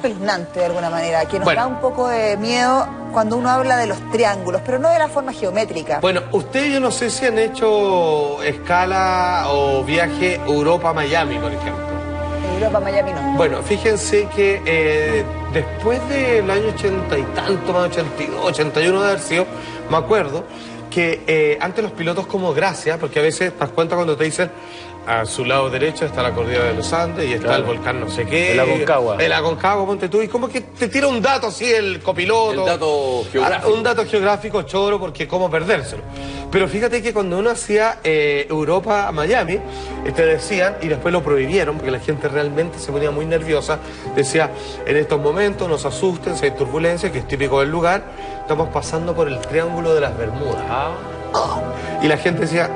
Espeluznante de alguna manera, que nos Bueno. da un poco de miedo cuando uno habla de los triángulos, pero no de la forma geométrica. Bueno, ustedes yo no sé si han hecho escala o viaje Europa-Miami, por ejemplo. Europa, Miami no. Bueno, fíjense que después del año 80 y tanto, más 82, 81 de haber sido, me acuerdo, que antes los pilotos como gracia, porque a veces te das cuenta cuando te dicen a su lado derecho está la cordillera de los Andes y está Claro. el volcán no sé qué. El Aconcagua. El Aconcagua, ponte tú, y como que te tira un dato así el copiloto. El dato geográfico. Un dato geográfico choro, porque cómo perdérselo. Pero fíjate que cuando uno hacía Europa a Miami, te decían, y después lo prohibieron, porque la gente realmente se ponía muy nerviosa, decía, en estos momentos no se asusten, si hay turbulencia, que es típico del lugar, estamos pasando por el Triángulo de las Bermudas. Y la gente decía,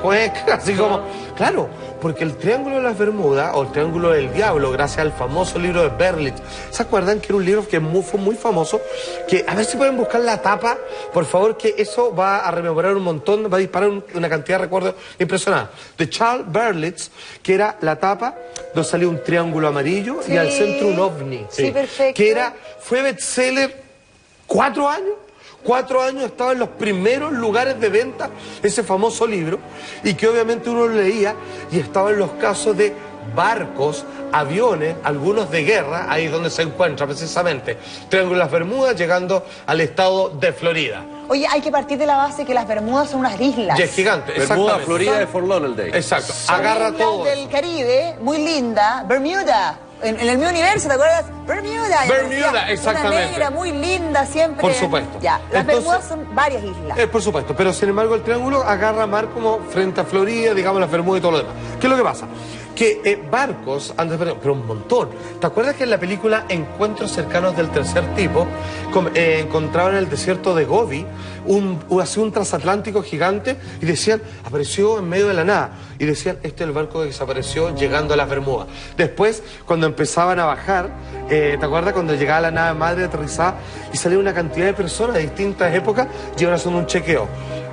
cueca, así como, claro, porque el Triángulo de las Bermudas, o el Triángulo del Diablo, gracias al famoso libro de Berlitz, ¿se acuerdan que era un libro que fue muy famoso? Que a ver si pueden buscar la tapa, por favor, que eso va a rememorar un montón, va a disparar una cantidad de recuerdos impresionante. De Charles Berlitz, que era la tapa donde salía un triángulo amarillo y al centro un ovni. Sí, perfecto. Que fue bestseller 4 años. 4 años estaba en los primeros lugares de venta ese famoso libro, y que obviamente uno lo leía y estaba en los casos de barcos, aviones, algunos de guerra, ahí donde se encuentra precisamente Triángulo de las Bermudas, llegando al estado de Florida. Oye, hay que partir de la base que las Bermudas son unas islas. Y es gigante, Bermuda, exactamente. Florida de Fort Lauderdale. Exacto, Son agarra islas todo. del Caribe, muy linda. Bermuda. En el mismo universo, ¿te acuerdas? Bermuda. Y Bermuda, decía, exactamente. Una negra muy linda siempre. Por supuesto. Ya, las Entonces, Bermudas son varias islas. Por supuesto, pero sin embargo el triángulo agarra mar como frente a Florida, digamos las Bermudas y todo lo demás. ¿Qué es lo que pasa? Que barcos, pero un montón. ¿Te acuerdas que en la película Encuentros cercanos del tercer tipo encontraban en el desierto de Gobi un transatlántico gigante y decían, apareció en medio de la nada? Y decían, este es el barco que desapareció llegando a las Bermudas. Después, cuando empezaban a bajar, ¿te acuerdas cuando llegaba la nave madre aterrizada y salía una cantidad de personas de distintas épocas y ahora son un chequeo?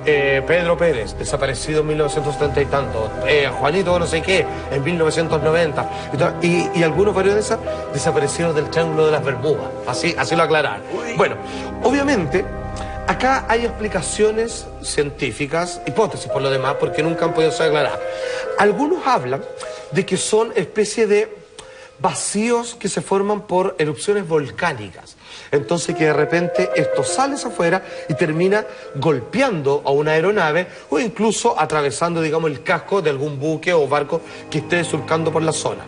Pedro Pérez, desaparecido en 1970 y tanto, Juanito no sé qué, en 1990, y algunos varios de esas desaparecieron del Triángulo de las Bermudas, así lo aclararon. Bueno, obviamente, acá hay explicaciones científicas, hipótesis por lo demás, porque nunca han podido ser aclaradas. Algunos hablan de que son especie de vacíos que se forman por erupciones volcánicas. Entonces que de repente esto sale hacia afuera y termina golpeando a una aeronave o incluso atravesando, digamos, el casco de algún buque o barco que esté surcando por la zona.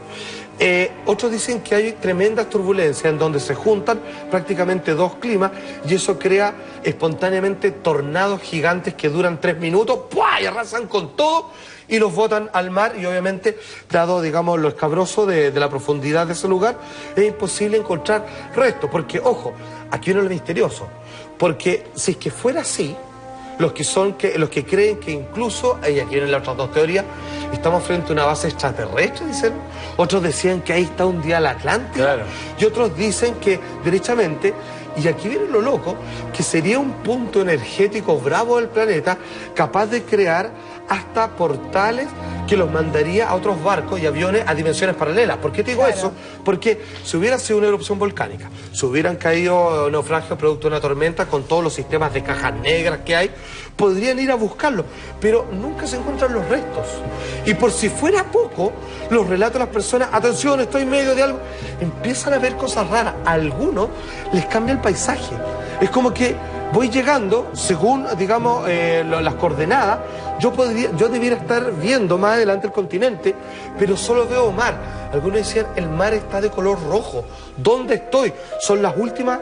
Otros dicen que hay tremendas turbulencias en donde se juntan prácticamente dos climas y eso crea espontáneamente tornados gigantes que duran 3 minutos, ¡pua!, y arrasan con todo y los botan al mar, y obviamente, dado, digamos, lo escabroso de la profundidad de ese lugar, es imposible encontrar restos, porque, ojo, aquí viene lo misterioso, porque si es que fuera así, los que creen que incluso, y aquí vienen las otras dos teorías, estamos frente a una base extraterrestre, dicen. Otros decían que ahí está un día la Atlántida. Claro. Y otros dicen que, derechamente, y aquí viene lo loco, que sería un punto energético bravo del planeta capaz de crear hasta portales que los mandaría a otros barcos y aviones a dimensiones paralelas. ¿Por qué te digo eso? Porque si hubiera sido una erupción volcánica, si hubieran caído naufragios producto de una tormenta con todos los sistemas de cajas negras que hay, podrían ir a buscarlo, pero nunca se encuentran los restos. Y por si fuera poco, los relatos de las personas, atención, estoy en medio de algo, empiezan a ver cosas raras. A algunos les cambia el paisaje. Es como que voy llegando, según, digamos, las coordenadas, yo debiera estar viendo más adelante el continente, pero solo veo mar. Algunos decían, el mar está de color rojo. ¿Dónde estoy? Son las últimas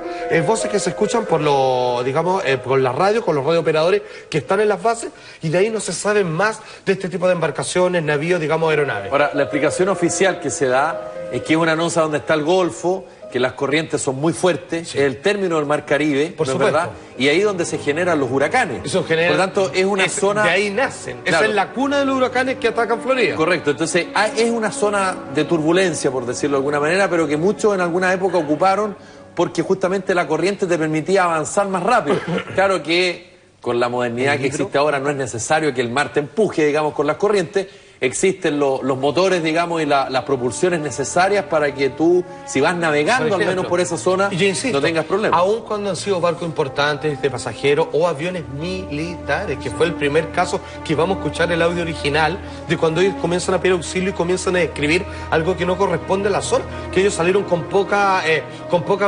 voces que se escuchan por por la radio, con los radiooperadores que están en las bases, y de ahí no se sabe más de este tipo de embarcaciones, navíos, digamos, aeronaves. Ahora, la explicación oficial que se da es que es una noza donde está el Golfo, que las corrientes son muy fuertes, Sí. es el término del Mar Caribe, Por ¿no es supuesto. verdad? Y ahí donde se generan los huracanes. Eso genera, por lo tanto, es una zona... De ahí nacen. Claro. Esa es la cuna de los huracanes que atacan Florida. Correcto, entonces es una zona de turbulencia, por decirlo de alguna manera, pero que muchos en alguna época ocuparon porque justamente la corriente te permitía avanzar más rápido. Claro que con la modernidad que existe ahora no es necesario que el mar te empuje, digamos, con las corrientes, existen los motores, digamos, y las propulsiones necesarias para que tú, si vas navegando al menos por esa zona, no tengas problemas. Aun cuando han sido barcos importantes de pasajeros o aviones militares, que fue el primer caso que vamos a escuchar el audio original de cuando ellos comienzan a pedir auxilio y comienzan a describir algo que no corresponde a la zona, que ellos salieron con poca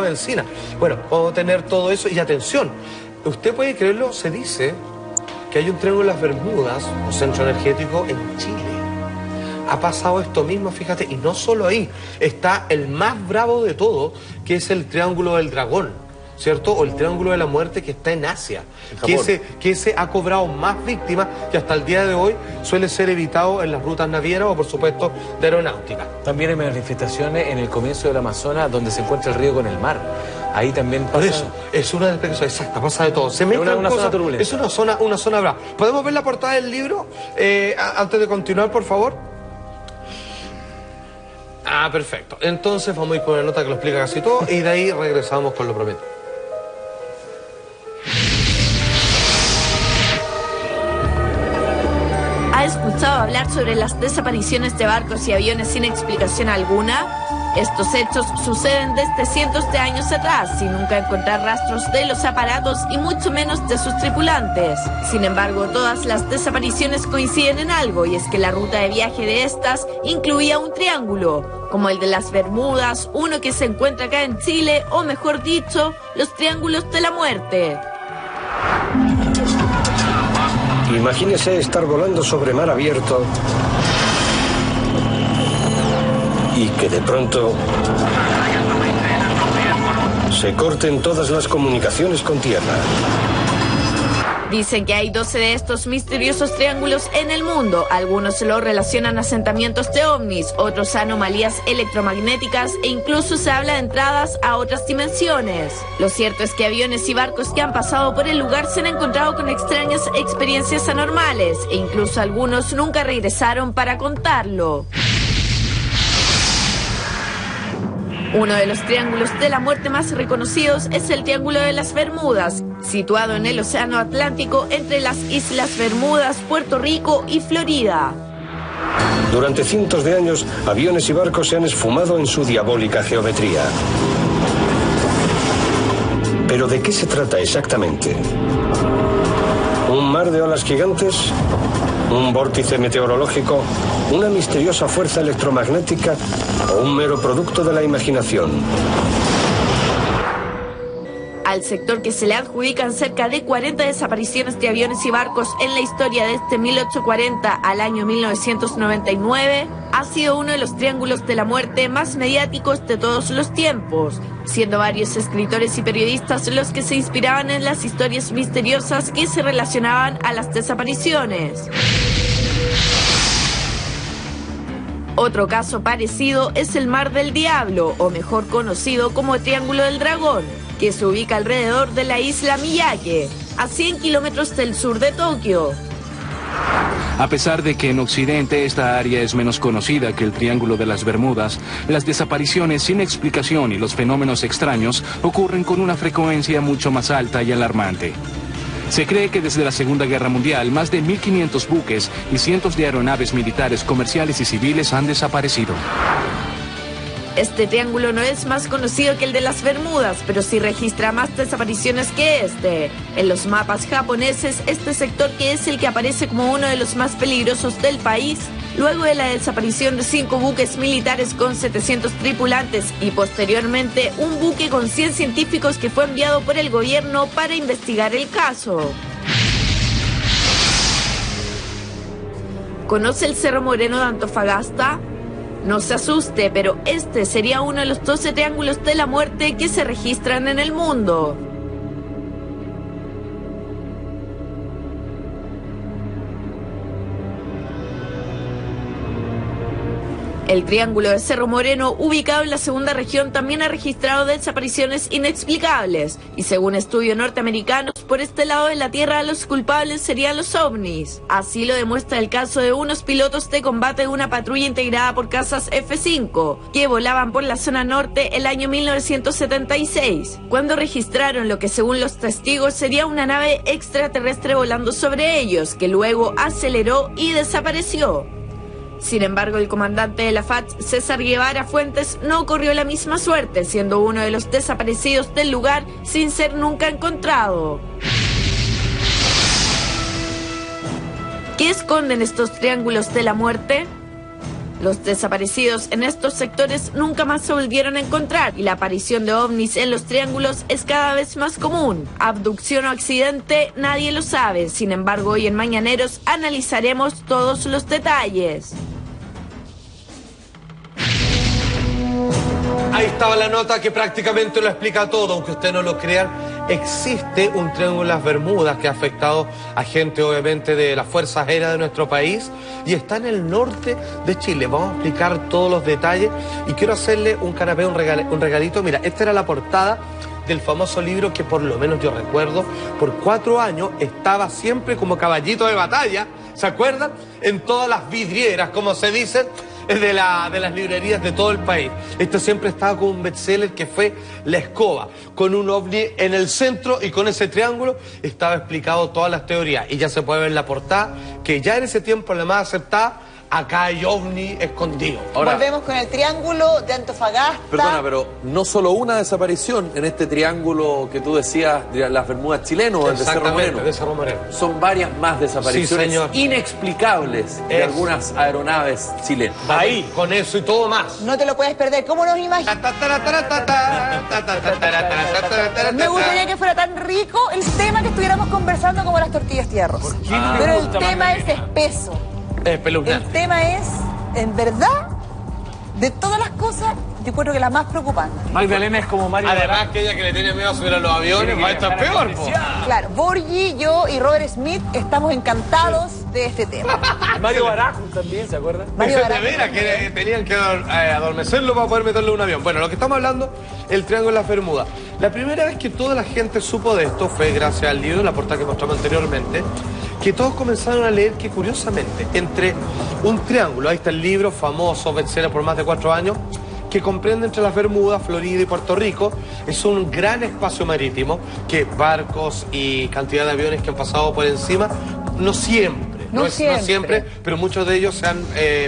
benzina. Bueno, vamos a tener todo eso y atención, usted puede creerlo, se dice que hay un triángulo de las Bermudas, un centro energético en Chile. Ha pasado esto mismo, fíjate, y no solo ahí, está el más bravo de todo, que es el Triángulo del Dragón, ¿cierto? O el Triángulo de la Muerte, que está en Asia, que ese ha cobrado más víctimas, que hasta el día de hoy suele ser evitado en las rutas navieras o, por supuesto, de aeronáutica. También hay manifestaciones en el comienzo del Amazonas, donde se encuentra el río con el mar. Ahí también pasa... Por eso, es una de las exacta, pasa de todo. Se mezclan una cosas, zona turbulenta. es una zona brava. ¿Podemos ver la portada del libro? Antes de continuar, por favor. Ah, perfecto. Entonces vamos a ir con una nota que lo explica casi todo y de ahí regresamos con lo prometido. ¿Ha escuchado hablar sobre las desapariciones de barcos y aviones sin explicación alguna? Estos hechos suceden desde cientos de años atrás, sin nunca encontrar rastros de los aparatos y mucho menos de sus tripulantes. Sin embargo, todas las desapariciones coinciden en algo, y es que la ruta de viaje de estas incluía un triángulo, como el de las Bermudas, uno que se encuentra acá en Chile, o mejor dicho, los Triángulos de la Muerte. Imagínese estar volando sobre mar abierto y que de pronto se corten todas las comunicaciones con tierra. Dicen que hay 12 de estos misteriosos triángulos en el mundo. Algunos lo relacionan a asentamientos de ovnis, otros a anomalías electromagnéticas e incluso se habla de entradas a otras dimensiones. Lo cierto es que aviones y barcos que han pasado por el lugar se han encontrado con extrañas experiencias anormales e incluso algunos nunca regresaron para contarlo. Uno de los triángulos de la muerte más reconocidos es el Triángulo de las Bermudas, situado en el Océano Atlántico entre las Islas Bermudas, Puerto Rico y Florida. Durante cientos de años, aviones y barcos se han esfumado en su diabólica geometría. ¿Pero de qué se trata exactamente? ¿Un mar de olas gigantes? ¿Un vórtice meteorológico? ¿Una misteriosa fuerza electromagnética? ¿O un mero producto de la imaginación? Al sector que se le adjudican cerca de 40 desapariciones de aviones y barcos en la historia desde 1840 al año 1999, ha sido uno de los triángulos de la muerte más mediáticos de todos los tiempos, siendo varios escritores y periodistas los que se inspiraban en las historias misteriosas que se relacionaban a las desapariciones. Otro caso parecido es el Mar del Diablo, o mejor conocido como Triángulo del Dragón, que se ubica alrededor de la isla Miyake, a 100 kilómetros del sur de Tokio. A pesar de que en Occidente esta área es menos conocida que el Triángulo de las Bermudas, las desapariciones sin explicación y los fenómenos extraños ocurren con una frecuencia mucho más alta y alarmante. Se cree que desde la Segunda Guerra Mundial, más de 1.500 buques y cientos de aeronaves militares, comerciales y civiles han desaparecido. Este triángulo no es más conocido que el de las Bermudas, pero sí registra más desapariciones que este. En los mapas japoneses, este sector, que es el que aparece como uno de los más peligrosos del país, luego de la desaparición de 5 buques militares con 700 tripulantes y posteriormente un buque con 100 científicos que fue enviado por el gobierno para investigar el caso. ¿Conoce el Cerro Moreno de Antofagasta? No se asuste, pero este sería uno de los 12 triángulos de la muerte que se registran en el mundo. El Triángulo de Cerro Moreno, ubicado en la segunda región, también ha registrado desapariciones inexplicables. Y según estudios norteamericanos, por este lado de la Tierra los culpables serían los ovnis. Así lo demuestra el caso de unos pilotos de combate de una patrulla integrada por cazas F-5, que volaban por la zona norte el año 1976, cuando registraron lo que según los testigos sería una nave extraterrestre volando sobre ellos, que luego aceleró y desapareció. Sin embargo, el comandante de la FACH, César Guevara Fuentes, no corrió la misma suerte, siendo uno de los desaparecidos del lugar sin ser nunca encontrado. ¿Qué esconden estos triángulos de la muerte? Los desaparecidos en estos sectores nunca más se volvieron a encontrar y la aparición de ovnis en los triángulos es cada vez más común. Abducción o accidente, nadie lo sabe. Sin embargo, hoy en Mañaneros analizaremos todos los detalles. Ahí estaba la nota que prácticamente lo explica todo, aunque ustedes no lo crean. Existe un triángulo en las Bermudas que ha afectado a gente, obviamente, de las Fuerzas Aéreas de nuestro país y está en el norte de Chile. Vamos a explicar todos los detalles y quiero hacerle un canapé, un regalito. Mira, esta era la portada del famoso libro que por lo menos yo recuerdo, por 4 años estaba siempre como caballito de batalla, ¿se acuerdan? En todas las vidrieras, como se dice, de las librerías de todo el país. Esto siempre estaba con un bestseller que fue La Escoba, con un ovni en el centro y con ese triángulo estaba explicado todas las teorías. Y ya se puede ver la portada, que ya en ese tiempo la más aceptada, acá hay ovni escondido. Ahora, volvemos con el triángulo de Antofagasta. Perdona, pero no solo una desaparición en este triángulo que tú decías, de las Bermudas chilenas o el de Cerro Moreno. De Cerro Moreno. Son varias más desapariciones inexplicables de algunas aeronaves chilenas. Ahí, con eso y todo más. No te lo puedes perder. ¿Cómo nos imaginas? Me gustaría que fuera tan rico el tema que estuviéramos conversando como las tortillas de arroz. Pero el tema es espeso. El tema es, en verdad, de todas las cosas, yo creo que la más preocupante. Magdalena es como Mario Además Barajo. que ella que le tiene miedo a subir a los aviones, va a estar peor. Claro, Borgi, yo y Robert Smith estamos encantados de este tema. Mario Barajo también, ¿se acuerdan? Mario Barajo. De veras que tenían que adormecerlo para poder meterlo en un avión. Bueno, lo que estamos hablando, el Triángulo de las Bermudas. La primera vez que toda la gente supo de esto fue gracias al libro, la portada que mostramos anteriormente, que todos comenzaron a leer que curiosamente, entre un triángulo, ahí está el libro famoso, bestseller por más de 4 años, que comprende entre las Bermudas, Florida y Puerto Rico, es un gran espacio marítimo que barcos y cantidad de aviones que han pasado por encima, no siempre, pero muchos de ellos se han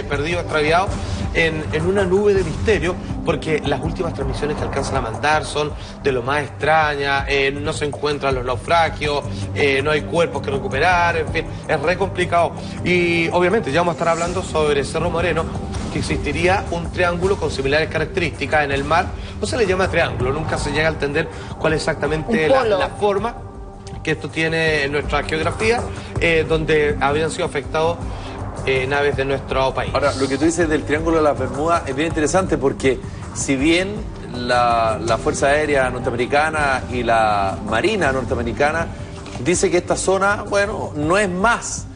perdido, extraviado en una nube de misterio, porque las últimas transmisiones que alcanzan a mandar son de lo más extrañas, no se encuentran los naufragios, no hay cuerpos que recuperar, en fin, es re complicado. Y obviamente ya vamos a estar hablando sobre Cerro Moreno, que existiría un triángulo con similares características en el mar. No se le llama triángulo, nunca se llega a entender cuál es exactamente la forma que esto tiene en nuestra geografía, donde habían sido afectados naves de nuestro país. Ahora, lo que tú dices del Triángulo de las Bermudas es bien interesante porque si bien la Fuerza Aérea Norteamericana y la Marina Norteamericana dice que esta zona, bueno, no es más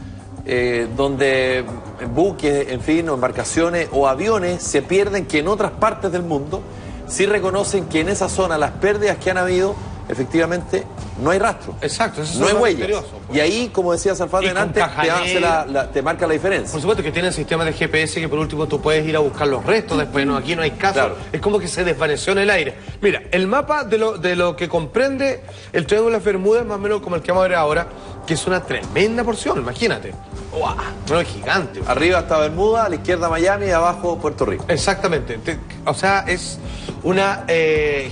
donde buques, en fin, o embarcaciones o aviones se pierden que en otras partes del mundo, sí reconocen que en esa zona las pérdidas que han habido, efectivamente, no hay rastro. Exacto, eso no hay huella. Pues. Y ahí, como decía Salfate antes, te marca la diferencia. Por supuesto que tienen sistemas de GPS que por último tú puedes ir a buscar los restos, después no, aquí no hay caso. Claro. Es como que se desvaneció en el aire. Mira, el mapa de lo que comprende el Triángulo de las Bermudas, más o menos como el que vamos a ver ahora, que es una tremenda porción, imagínate. ¡Wow! No, es gigante. Arriba está Bermuda, a la izquierda Miami y abajo Puerto Rico. Exactamente. O sea, es una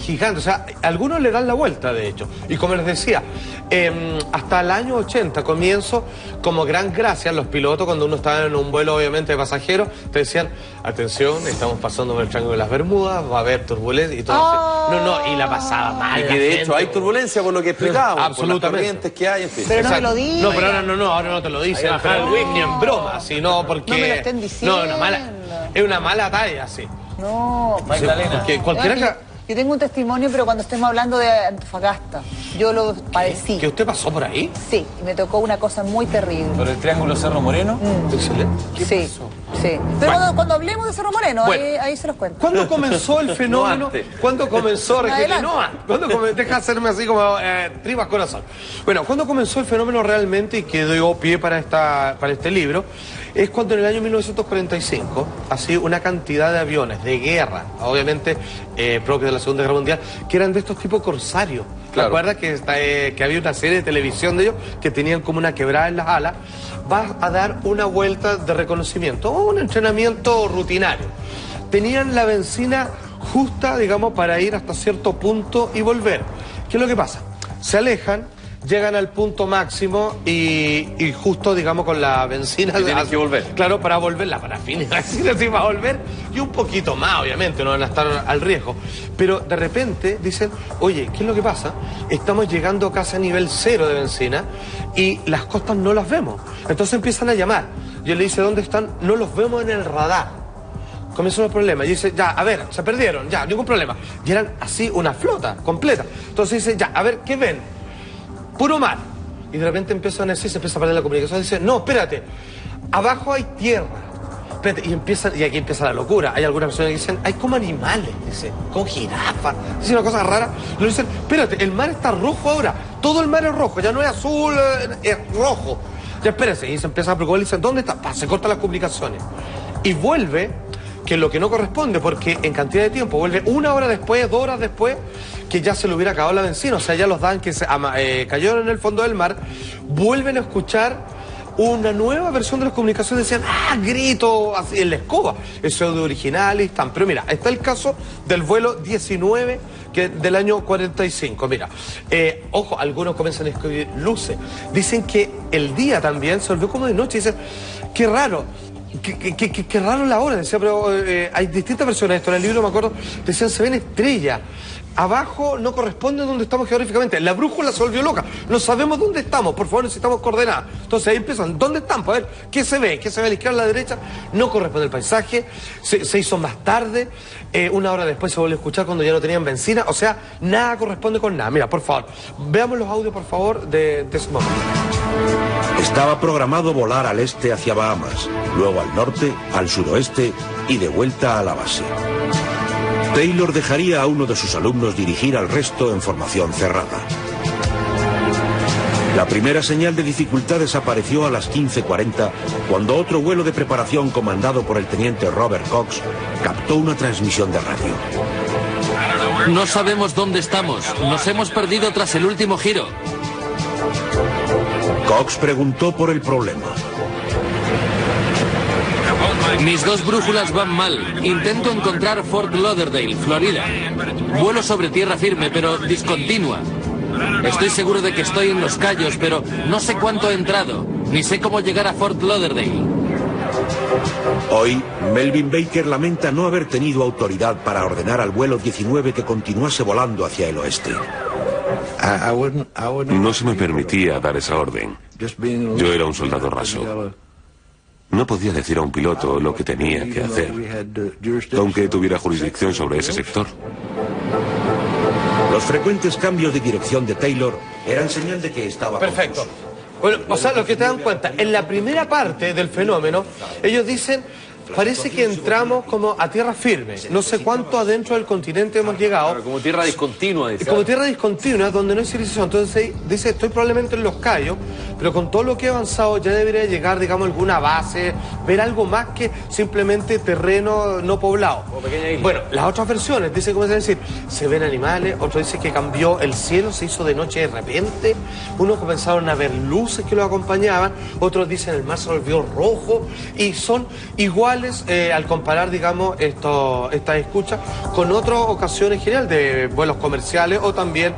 gigante. O sea, algunos le dan la vuelta, de hecho. Y como les decía, hasta el año 80 comienzo, como gran gracia, los pilotos, cuando uno estaba en un vuelo, obviamente, de pasajeros, te decían, atención, estamos pasando por el Triángulo de las Bermudas, va a haber turbulencia y todo. No, y la pasaba mal. Y que de hecho hay turbulencia por lo que explicábamos. Absolutamente. Por las corrientes que hay, en fin. Pero no me lo digas. No, pero ahora no te lo dicen. Ni en broma, sino porque... No me lo estén diciendo. No, es una mala talla, sí. No, Magdalena. Porque cualquiera yo tengo un testimonio, pero cuando estemos hablando de Antofagasta, yo lo padecí. ¿Que usted pasó por ahí? Sí, y me tocó una cosa muy terrible. ¿Por el Triángulo Cerro Moreno? Excelente. ¿Qué pasó? Sí. Pero bueno, cuando hablemos de Cerro Moreno, bueno, ahí se los cuento. ¿Cuándo comenzó el fenómeno? ¿Cuándo comenzó, deja hacerme así como tripas corazón. Bueno, ¿cuándo comenzó el fenómeno realmente y que dio pie para este libro? Es cuando en el año 1945, así una cantidad de aviones de guerra, obviamente propios de la Segunda Guerra Mundial, que eran de estos tipos corsarios. Claro. ¿Te acuerdas que había una serie de televisión de ellos que tenían como una quebrada en las alas? Vas a dar una vuelta de reconocimiento, un entrenamiento rutinario. Tenían la benzina justa, digamos, para ir hasta cierto punto y volver. ¿Qué es lo que pasa? Se alejan, llegan al punto máximo y justo, digamos, con la benzina... Y tienen que volver. Claro, para volver, la parafina, así va a volver, y un poquito más, obviamente, no van a estar al riesgo. Pero de repente dicen, oye, ¿qué es lo que pasa? Estamos llegando casi a nivel 0 de benzina y las costas no las vemos. Entonces empiezan a llamar. Yo le dice, ¿dónde están? No los vemos en el radar. Comienzan los problemas. Y dice, ya, a ver, se perdieron, ya, ningún problema. Y eran así una flota completa. Entonces dice, ya, a ver, ¿qué ven? Puro mar. Y de repente empiezan a decir, se empieza a perder la comunicación. Dice, no, espérate, abajo hay tierra. Espérate, y aquí empieza la locura. Hay algunas personas que dicen, hay como animales, dice, con jirafas. Dice una cosa rara. Le dicen, espérate, el mar está rojo ahora. Todo el mar es rojo, ya no es azul, es rojo. Ya espérense. Y se empieza a preocupar y dicen, ¿dónde está? Se cortan las comunicaciones. Y vuelve, que es lo que no corresponde, porque en cantidad de tiempo, vuelve 1 hora después, 2 horas después, que ya se le hubiera acabado la benzina. O sea, ya los dan que cayeron en el fondo del mar, vuelven a escuchar una nueva versión de las comunicaciones, decían, grito, así en la escoba. Eso es de original y están. Pero mira, está el caso del vuelo 19 del año 45. Mira, ojo, algunos comienzan a escribir luces. Dicen que el día también se volvió como de noche. Dicen, qué raro. Qué raro la hora, decía, pero hay distintas versiones de esto. En el libro, me acuerdo, decían, se ven estrellas. Abajo no corresponde donde estamos geográficamente. La brújula se volvió loca. No sabemos dónde estamos. Por favor, necesitamos coordenadas. Entonces ahí empiezan. ¿Dónde están? Para ver qué se ve. ¿Qué se ve a la izquierda, a la derecha? No corresponde el paisaje. Se hizo más tarde. 1 hora después se volvió a escuchar cuando ya no tenían benzina. O sea, nada corresponde con nada. Mira, por favor, veamos los audios, por favor, de ese momento. Estaba programado volar al este hacia Bahamas, luego al norte, al suroeste y de vuelta a la base. Taylor dejaría a uno de sus alumnos dirigir al resto en formación cerrada. La primera señal de dificultades apareció a las 15:40, cuando otro vuelo de preparación comandado por el teniente Robert Cox captó una transmisión de radio. No sabemos dónde estamos. Nos hemos perdido tras el último giro. Cox preguntó por el problema. Mis 2 brújulas van mal. Intento encontrar Fort Lauderdale, Florida. Vuelo sobre tierra firme, pero discontinua. Estoy seguro de que estoy en Los Cayos, pero no sé cuánto he entrado, ni sé cómo llegar a Fort Lauderdale. Hoy, Melvin Baker lamenta no haber tenido autoridad para ordenar al vuelo 19 que continuase volando hacia el oeste. No se me permitía dar esa orden. Yo era un soldado raso. No podía decir a un piloto lo que tenía que hacer, aunque tuviera jurisdicción sobre ese sector. Los frecuentes cambios de dirección de Taylor eran señal de que estaba... Perfecto. Bueno, o sea, lo que te dan cuenta, en la primera parte del fenómeno, ellos dicen, parece que entramos como a tierra firme. No sé cuánto adentro del continente hemos llegado. Claro, como tierra discontinua. Dice. Como tierra discontinua, donde no hay civilización. Entonces dice, estoy probablemente en Los Cayos, pero con todo lo que he avanzado ya debería llegar, digamos, alguna base, ver algo más que simplemente terreno no poblado. Como pequeña isla. Bueno, las otras versiones, dice, comienzan a decir, se ven animales, otro dice que cambió el cielo, se hizo de noche de repente, unos comenzaron a ver luces que los acompañaban, otros dicen el mar se volvió rojo, y son iguales al comparar, digamos, estas escuchas con otras ocasiones general de vuelos comerciales o también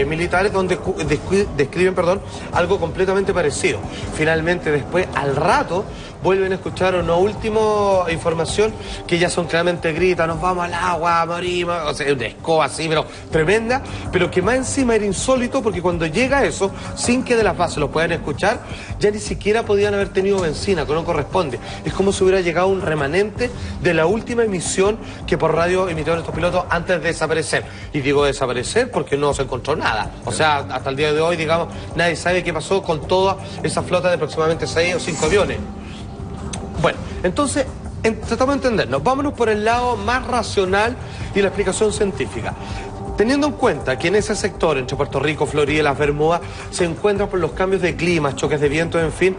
militares donde describen, algo completamente parecido. Finalmente, después, al rato, vuelven a escuchar una última información que ya son claramente gritas, nos vamos al agua, morimos, o sea, una escoba así, pero tremenda, pero que más encima era insólito porque cuando llega eso, sin que de las bases lo puedan escuchar, ya ni siquiera podían haber tenido benzina, que no corresponde. Es como si hubiera llegado un remanente de la última emisión que por radio emitieron estos pilotos antes de desaparecer. Y digo desaparecer porque no se encontró nada. O sea, hasta el día de hoy, digamos, nadie sabe qué pasó con toda esa flota de aproximadamente 6 o 5 aviones. Bueno, entonces, tratamos de entendernos. Vámonos por el lado más racional y la explicación científica. Teniendo en cuenta que en ese sector, entre Puerto Rico, Florida y las Bermudas, se encuentran por los cambios de clima, choques de viento, en fin,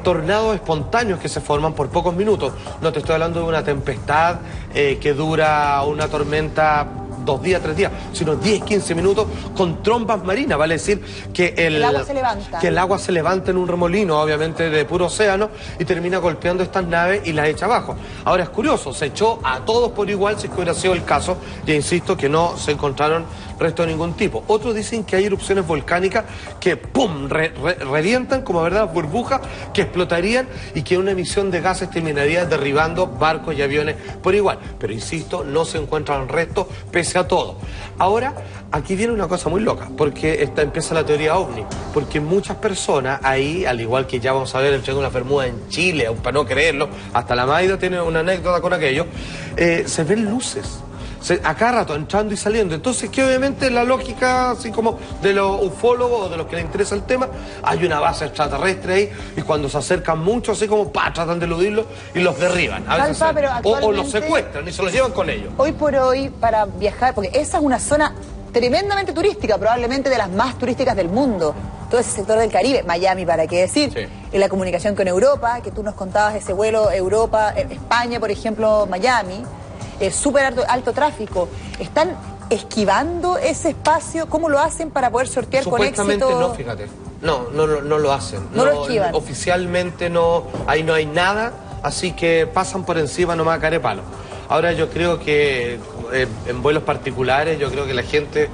tornados espontáneos que se forman por pocos minutos. No te estoy hablando de una tempestad que dura una tormenta 2 días, 3 días, sino 10, 15 minutos con trombas marinas, vale decir que el agua se levanta. Que el agua se levanta en un remolino, obviamente de puro océano, y termina golpeando estas naves y las echa abajo. Ahora es curioso, se echó a todos por igual si hubiera sido el caso, y insisto que no se encontraron restos de ningún tipo. Otros dicen que hay erupciones volcánicas que ¡pum! Revientan como verdad burbujas que explotarían y que una emisión de gases terminaría derribando barcos y aviones por igual. Pero insisto, no se encuentran restos pese a todo. Ahora, aquí viene una cosa muy loca, porque empieza la teoría OVNI, porque muchas personas ahí, al igual que ya vamos a ver el Triángulo de las Bermudas en Chile, para no creerlo, hasta la Maida tiene una anécdota con aquello, se ven luces a cada rato entrando y saliendo. Entonces, que obviamente la lógica, así como de los ufólogos o de los que les interesa el tema, hay una base extraterrestre ahí, y cuando se acercan mucho, así como tratan de eludirlos y los derriban. A veces o los secuestran y se los llevan con ellos. Hoy por hoy, para viajar, porque esa es una zona tremendamente turística, probablemente de las más turísticas del mundo, todo ese sector del Caribe, Miami, para qué decir, sí. En la comunicación con Europa, que tú nos contabas ese vuelo Europa, España, por ejemplo, Miami, súper alto tráfico. ¿Están esquivando ese espacio? ¿Cómo lo hacen para poder sortear con éxito? Supuestamente no, fíjate. No lo hacen. No lo esquivan. Oficialmente no, ahí no hay nada, así que pasan por encima nomás a carepalo. Ahora yo creo que en vuelos particulares, yo creo que la gente,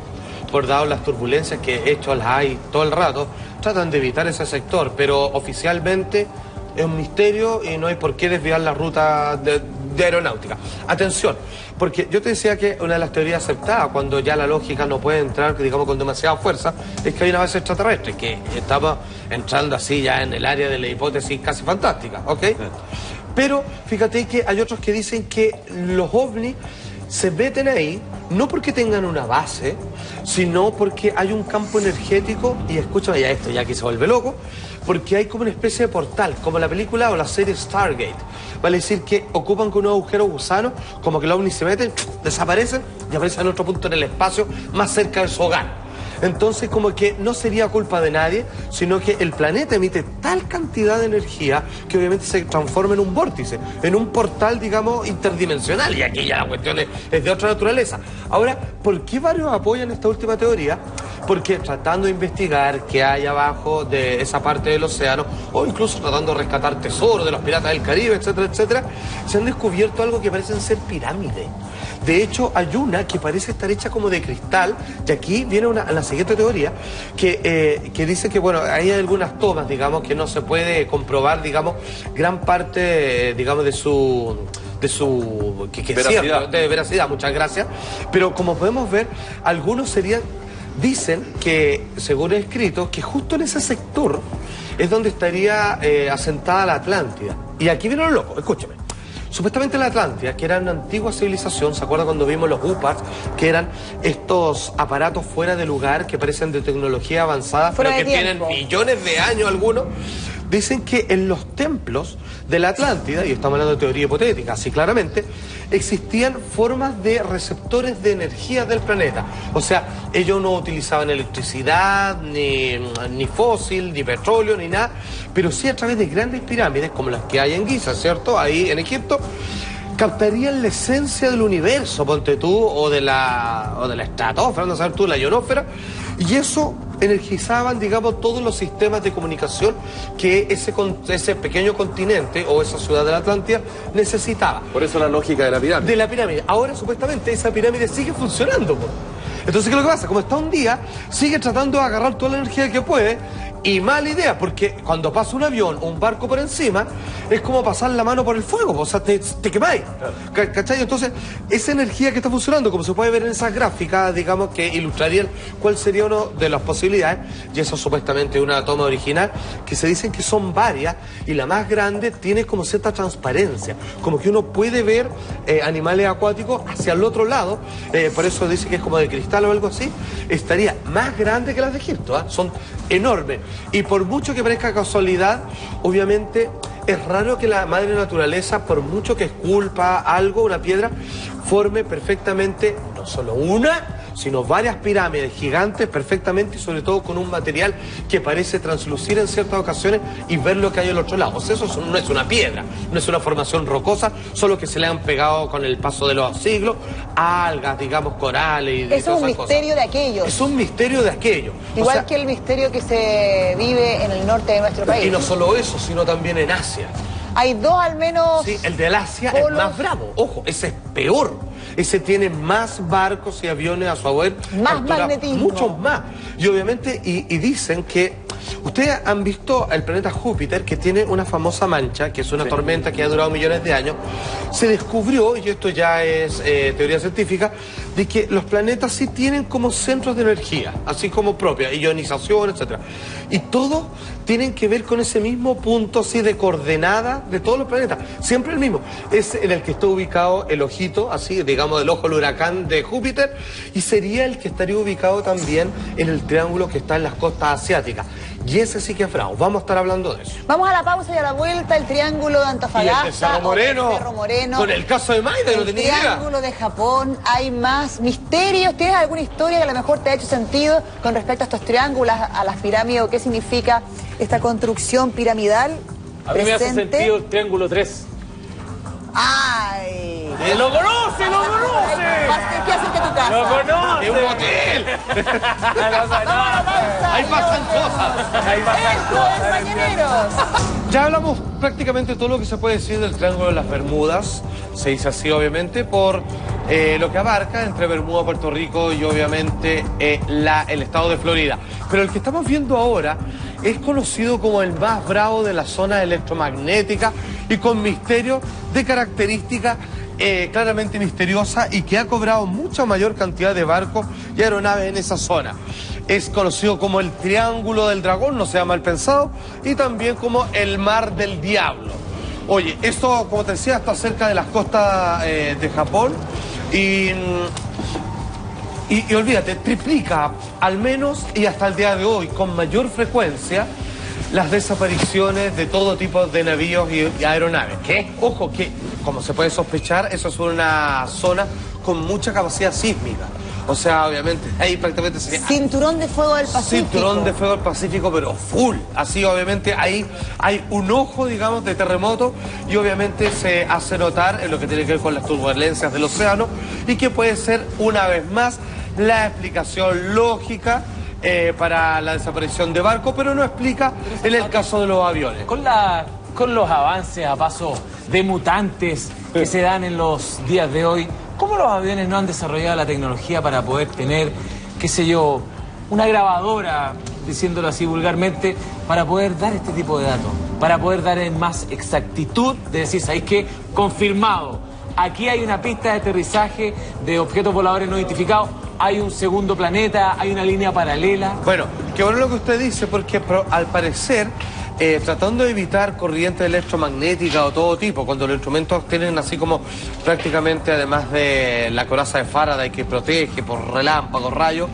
por dado las turbulencias que hechos las hay todo el rato, tratan de evitar ese sector, pero oficialmente es un misterio y no hay por qué desviar la ruta de aeronáutica. Atención, porque yo te decía que una de las teorías aceptadas, cuando ya la lógica no puede entrar, digamos, con demasiada fuerza, es que hay una base extraterrestre, que estamos entrando así ya en el área de la hipótesis casi fantástica, ¿ok? Pero fíjate que hay otros que dicen que los ovnis se meten ahí, no porque tengan una base, sino porque hay un campo energético, y escúchame ya esto, ya aquí se vuelve loco, porque hay como una especie de portal, como la película o la serie Stargate. Vale decir que ocupan con un agujero gusano, como que los ovnis se meten, desaparecen y aparecen en otro punto en el espacio, más cerca de su hogar. Entonces, como que no sería culpa de nadie, sino que el planeta emite tal cantidad de energía que obviamente se transforma en un vórtice, en un portal, digamos, interdimensional. Y aquí ya la cuestión es de otra naturaleza. Ahora, ¿por qué varios apoyan esta última teoría? Porque tratando de investigar qué hay abajo de esa parte del océano, o incluso tratando de rescatar tesoros de los piratas del Caribe, etcétera, etcétera, se han descubierto algo que parecen ser pirámides. De hecho, hay una que parece estar hecha como de cristal, y aquí viene la siguiente teoría, que dice que, bueno, hay algunas tomas, digamos, que no se puede comprobar, digamos, gran parte, digamos, de su veracidad. De veracidad, muchas gracias. Pero como podemos ver, algunos dicen que, según he escrito, que justo en ese sector es donde estaría asentada la Atlántida. Y aquí viene lo loco, escúchame. Supuestamente la Atlántida, que era una antigua civilización, ¿se acuerdan cuando vimos los UPAs? Que eran estos aparatos fuera de lugar, que parecen de tecnología avanzada, pero que tienen millones de años algunos. Dicen que en los templos de la Atlántida, y estamos hablando de teoría hipotética, así claramente, existían formas de receptores de energía del planeta. O sea, ellos no utilizaban electricidad, ni fósil, ni petróleo, ni nada, pero sí a través de grandes pirámides, como las que hay en Giza, ¿cierto? Ahí en Egipto, captarían la esencia del universo, ponte tú, o de la estratosfera, no sabes tú, la ionósfera, y eso energizaban, digamos, todos los sistemas de comunicación que ese pequeño continente o esa ciudad de la Atlántida necesitaba. Por eso la lógica de la pirámide. De la pirámide. Ahora, supuestamente, esa pirámide sigue funcionando, po. Entonces, ¿qué es lo que pasa? Como está un día, sigue tratando de agarrar toda la energía que puede, y mala idea, porque cuando pasa un avión o un barco por encima, es como pasar la mano por el fuego, o sea, te quemáis. ¿Cachai? Entonces, esa energía que está funcionando, como se puede ver en esas gráficas, digamos, que ilustrarían cuál sería una de las posibilidades, y eso supuestamente es una toma original, que se dicen que son varias, y la más grande tiene como cierta transparencia, como que uno puede ver animales acuáticos hacia el otro lado, por eso dice que es como de cristal o algo así, estaría más grande que las de Egipto, ¿eh? Son enormes. Y por mucho que parezca casualidad, obviamente es raro que la madre naturaleza, por mucho que esculpa algo, una piedra, forme perfectamente no solo una, sino varias pirámides gigantes perfectamente y sobre todo con un material que parece translucir en ciertas ocasiones y ver lo que hay al otro lado. O sea, eso no es una piedra, no es una formación rocosa, solo que se le han pegado con el paso de los siglos algas, digamos, corales y es un misterio de aquello. Es un misterio de aquello. Igual que el misterio que se vive en el norte de nuestro país. Y no solo eso, sino también en Asia. Hay dos al menos. Sí, el del Asia es más bravo. Ojo, ese es peor. Ese tiene más barcos y aviones a su haber. Más magnetismo. Muchos más. Y obviamente, y dicen que... Ustedes han visto el planeta Júpiter, que tiene una famosa mancha, que es una tormenta que ha durado millones de años. Se descubrió, y esto ya es teoría científica, de que los planetas sí tienen como centros de energía, así como propia, ionización, etc. Y todos tienen que ver con ese mismo punto así de coordenada de todos los planetas. Siempre el mismo. Es en el que está ubicado el ojito, así, digamos, del ojo del huracán de Júpiter, y sería el que estaría ubicado también en el triángulo que está en las costas asiáticas. Y ese sí que es bravo. Vamos a estar hablando de eso. Vamos a la pausa y a la vuelta. El triángulo de Antofagasta. Y el Cerro Moreno. Cerro Moreno. Con el caso de Maida, no tenía idea. El triángulo de Japón. Hay más misterios. ¿Tienes alguna historia que a lo mejor te ha hecho sentido con respecto a estos triángulos, a las pirámides, o qué significa esta construcción piramidal? A mí me hace sentido el triángulo 3. ¡Ay! ¡Lo conoce, lo conoce! ¿Qué haces de tu casa? ¡Lo conoce! ¡Es un hotel! Ahí pasan cosas. Ahí pasan cosas. Mañaneros. Ya hablamos prácticamente todo lo que se puede decir del Triángulo de las Bermudas. Se dice así, obviamente, por lo que abarca entre Bermuda, Puerto Rico y, obviamente, el estado de Florida. Pero el que estamos viendo ahora es conocido como el más bravo de la zona electromagnética y con misterio de características claramente misteriosa y que ha cobrado mucha mayor cantidad de barcos y aeronaves en esa zona. Es conocido como el Triángulo del Dragón, no sea mal pensado, y también como el Mar del Diablo. Oye, esto, como te decía, está cerca de las costas de Japón y olvídate, triplica al menos y hasta el día de hoy con mayor frecuencia las desapariciones de todo tipo de navíos y aeronaves. ¿Qué? Ojo que, como se puede sospechar, eso es una zona con mucha capacidad sísmica. O sea, obviamente, ahí prácticamente sería... Cinturón de fuego del Pacífico. Cinturón de fuego del Pacífico, pero full. Así, obviamente, ahí hay un ojo, digamos, de terremoto y obviamente se hace notar en lo que tiene que ver con las turbulencias del océano y que puede ser, una vez más, la explicación lógica para la desaparición de barcos, pero no explica en el caso de los aviones. Con los avances a paso de mutantes que se dan en los días de hoy, ¿cómo los aviones no han desarrollado la tecnología para poder tener, qué sé yo, una grabadora, diciéndolo así vulgarmente, para poder dar este tipo de datos? Para poder dar en más exactitud de decir, ¿sabéis qué? Confirmado. Aquí hay una pista de aterrizaje de objetos voladores no identificados, hay un segundo planeta, hay una línea paralela. Bueno, qué bueno lo que usted dice, porque al parecer, tratando de evitar corrientes electromagnéticas o todo tipo, cuando los instrumentos tienen así como prácticamente, además de la coraza de Faraday que protege por relámpagos, rayos,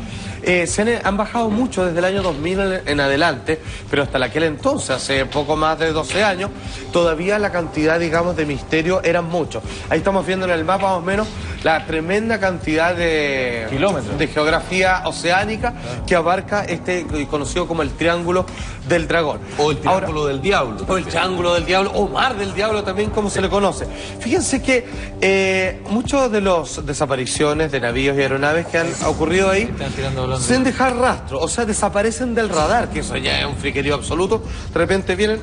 han bajado mucho desde el año 2000 en adelante, pero hasta aquel entonces, hace poco más de 12 años, todavía la cantidad, digamos, de misterio eran muchos. Ahí estamos viendo en el mapa más o menos la tremenda cantidad de kilómetros de geografía oceánica que abarca este conocido como el Triángulo del Dragón. O el Triángulo del Diablo. O el Triángulo del Diablo, o Mar del Diablo también, como se le conoce. Fíjense que muchos de las desapariciones de navíos y aeronaves que han ocurrido ahí sin dejar rastro, o sea, desaparecen del radar, que eso ya es un friquerío absoluto. De repente vienen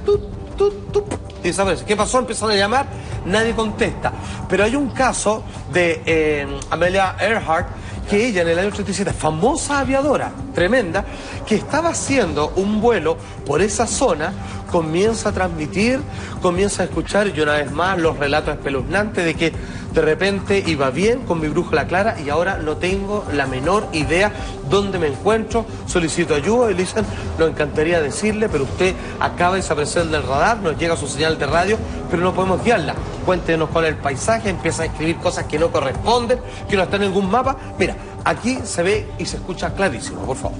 y desaparecen. ¿Qué pasó? Empiezan a llamar, nadie contesta. Pero hay un caso de Amelia Earhart, que ella en el año 37, famosa aviadora, tremenda, que estaba haciendo un vuelo por esa zona, comienza a transmitir, comienza a escuchar, y una vez más los relatos espeluznantes de que de repente iba bien con mi brújula clara y ahora no tengo la menor idea dónde me encuentro, solicito ayuda y le dicen, nos encantaría decirle, pero usted acaba de desaparecer del radar, nos llega su señal de radio, pero no podemos guiarla. Cuéntenos cuál es el paisaje, empieza a escribir cosas que no corresponden, que no están en ningún mapa. Mira, aquí se ve y se escucha clarísimo, por favor.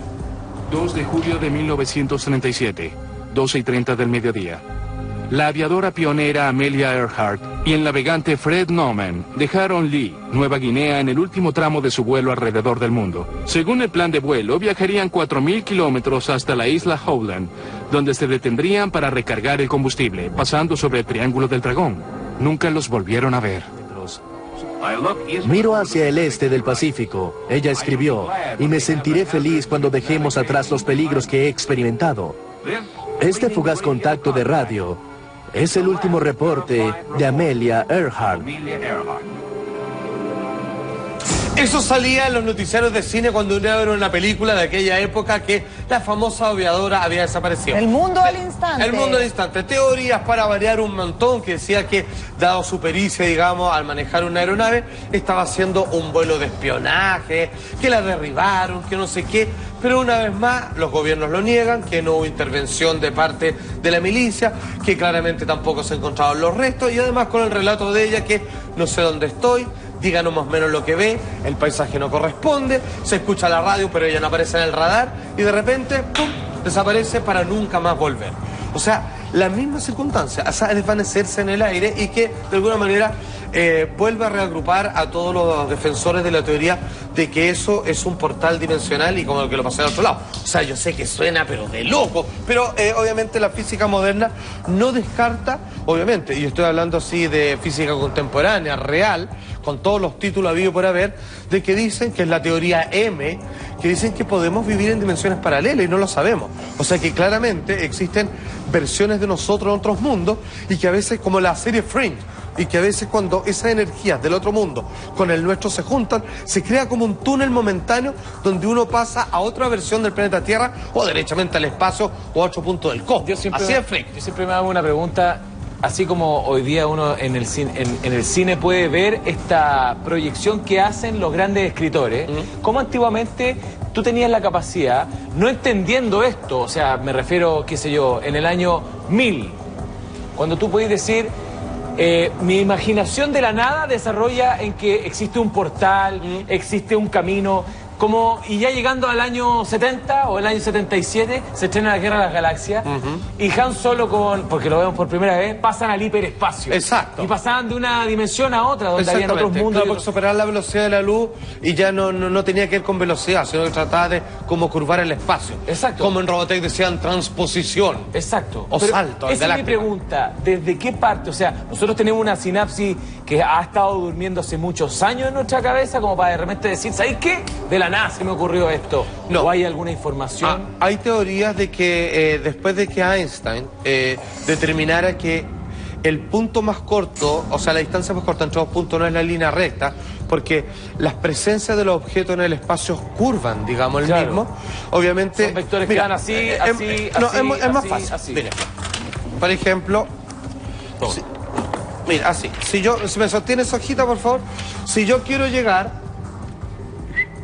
2 de julio de 1937, 12:30 del mediodía. La aviadora pionera Amelia Earhart y el navegante Fred Norman dejaron Lee, Nueva Guinea, en el último tramo de su vuelo alrededor del mundo. Según el plan de vuelo, viajarían 4.000 kilómetros hasta la isla Howland, donde se detendrían para recargar el combustible, pasando sobre el Triángulo del Dragón. Nunca los volvieron a ver. Miro hacia el este del Pacífico, ella escribió, y me sentiré feliz cuando dejemos atrás los peligros que he experimentado. Este fugaz contacto de radio es el último reporte de Amelia Earhart. Eso salía en los noticiarios de cine cuando uno era una película de aquella época que la famosa aviadora había desaparecido. El mundo al instante. El mundo al instante. Teorías para variar un montón que decía que, dado su pericia, digamos, al manejar una aeronave, estaba haciendo un vuelo de espionaje, que la derribaron, que no sé qué. Pero una vez más, los gobiernos lo niegan, que no hubo intervención de parte de la milicia, que claramente tampoco se encontraban los restos, y además con el relato de ella que no sé dónde estoy, díganos más o menos lo que ve, el paisaje no corresponde, se escucha la radio pero ella no aparece en el radar y de repente, ¡pum!, desaparece para nunca más volver. O sea, la misma circunstancia, o sea, desvanecerse en el aire y que de alguna manera vuelve a reagrupar a todos los defensores de la teoría de que eso es un portal dimensional y como que lo pasé al otro lado. O sea, yo sé que suena pero de loco, pero obviamente la física moderna no descarta, obviamente, y estoy hablando así de física contemporánea, real, con todos los títulos habidos por haber, de que dicen que es la teoría M, que dicen que podemos vivir en dimensiones paralelas y no lo sabemos. O sea que claramente existen versiones de nosotros en otros mundos y que a veces, como la serie Fringe, y que a veces cuando esas energías del otro mundo con el nuestro se juntan, se crea como un túnel momentáneo donde uno pasa a otra versión del planeta Tierra o derechamente al espacio o a otro punto del cosmos. Así es, Frick. Yo siempre me hago una pregunta, así como hoy día uno en el cine puede ver esta proyección que hacen los grandes escritores, como antiguamente tú tenías la capacidad, no entendiendo esto, o sea, me refiero, qué sé yo, en el año 1000, cuando tú podías decir, mi imaginación de la nada desarrolla en que existe un portal, existe un camino, y ya llegando al año 70 o el año 77 se estrena La Guerra de las Galaxias y Han Solo, porque lo vemos por primera vez, pasan al hiperespacio. Exacto. Y pasaban de una dimensión a otra, donde había otros mundos. Claro, porque superar la velocidad de la luz y ya no tenía que ir con velocidad, sino que trataba de como curvar el espacio. Exacto. Como en Robotech decían transposición. Exacto. O salto. Esa es mi pregunta. ¿Desde qué parte? O sea, nosotros tenemos una sinapsis que ha estado durmiendo hace muchos años en nuestra cabeza, como para de repente decir, ¿sabes qué? De la nada se me ocurrió esto. No. ¿O hay alguna información? Hay teorías de que después de que Einstein determinara que el punto más corto, o sea, la distancia más corta entre dos puntos no es la línea recta, porque las presencias de los objetos en el espacio curvan, digamos, el mismo. Obviamente... Son vectores que van así, es más fácil. Así. Mira, por ejemplo... Mira, así. Si me sostiene esa hojita, por favor. Si yo quiero llegar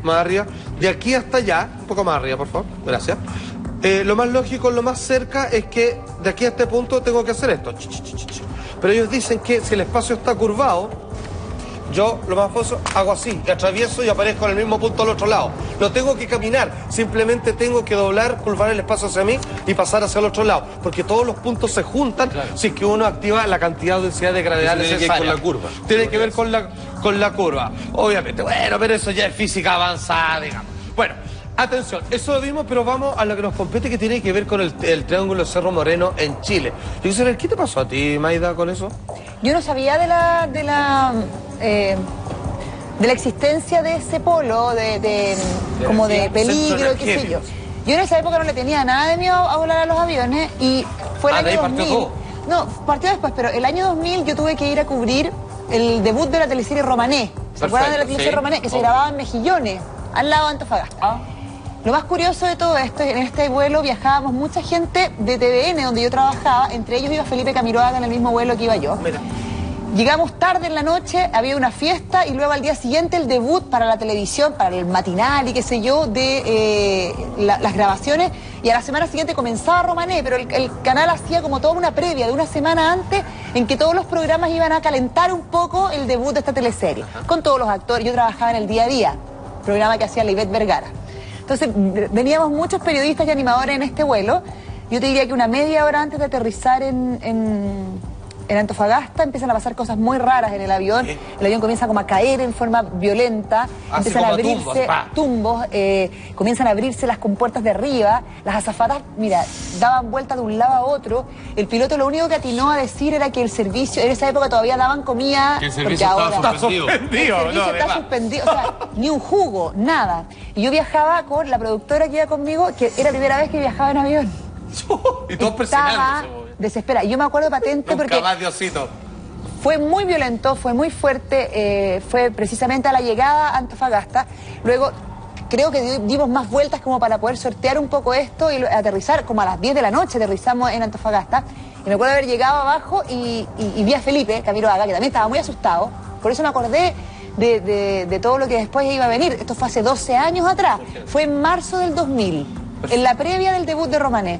más arriba, de aquí hasta allá, un poco más arriba, por favor. Gracias. Lo más lógico, lo más cerca es que de aquí a este punto tengo que hacer esto. Pero ellos dicen que si el espacio está curvado, yo lo más fácil hago así, que atravieso y aparezco en el mismo punto al otro lado. No tengo que caminar, simplemente tengo que doblar, curvar el espacio hacia mí y pasar hacia el otro lado. Porque todos los puntos se juntan si es que uno activa la cantidad de densidad de gravedad necesaria. Tiene que ver con la curva. Tiene que ver con la curva, obviamente. Bueno, pero eso ya es física avanzada, digamos. Bueno, atención, eso lo vimos, pero vamos a lo que nos compete, que tiene que ver con el Triángulo Cerro Moreno en Chile. Yo quisiera saber, ¿qué te pasó a ti, Maida, con eso? Yo no sabía de la existencia de ese polo, como de peligro, qué sé yo. Yo en esa época no le tenía nada de miedo a volar a los aviones y fue el año 2000. No, partió después, pero el año 2000 yo tuve que ir a cubrir el debut de la teleserie Romané. ¿Se acuerdan de la teleserie Romané? Que se grababa en Mejillones, al lado de Antofagasta. Lo más curioso de todo esto es que en este vuelo viajábamos mucha gente de TVN, donde yo trabajaba, entre ellos iba Felipe Camiroaga en el mismo vuelo que iba yo. Mira. Llegamos tarde en la noche, había una fiesta y luego al día siguiente el debut para la televisión, para el matinal y qué sé yo, de las grabaciones, y a la semana siguiente comenzaba Romané, pero el canal hacía como toda una previa de una semana antes en que todos los programas iban a calentar un poco el debut de esta teleserie, con todos los actores. Yo trabajaba en el Día a Día, programa que hacía la Ivette Vergara. Entonces veníamos muchos periodistas y animadores en este vuelo. Yo te diría que una media hora antes de aterrizar en en Antofagasta empiezan a pasar cosas muy raras en el avión. El avión comienza como a caer en forma violenta, empiezan a abrirse tumbos, comienzan a abrirse las compuertas de arriba, las azafatas, mira, daban vuelta de un lado a otro. El piloto lo único que atinó a decir era que el servicio, en esa época todavía daban comida, que el servicio estaba suspendido. El servicio está suspendido, o sea, ni un jugo, nada. Y yo viajaba con la productora que iba conmigo, que era la primera vez que viajaba en avión. Y todos presionando. Desespera. Yo me acuerdo patente porque más Diosito. fue muy violento, fue muy fuerte, fue precisamente a la llegada a Antofagasta. Luego creo que dimos más vueltas como para poder sortear un poco esto y aterrizar, como a las 10 de la noche aterrizamos en Antofagasta. Y me acuerdo haber llegado abajo y vi a Felipe Camilo Haga, que también estaba muy asustado. Por eso me acordé de todo lo que después iba a venir. Esto fue hace 12 años atrás. Fue en marzo del 2000, en la previa del debut de Romané.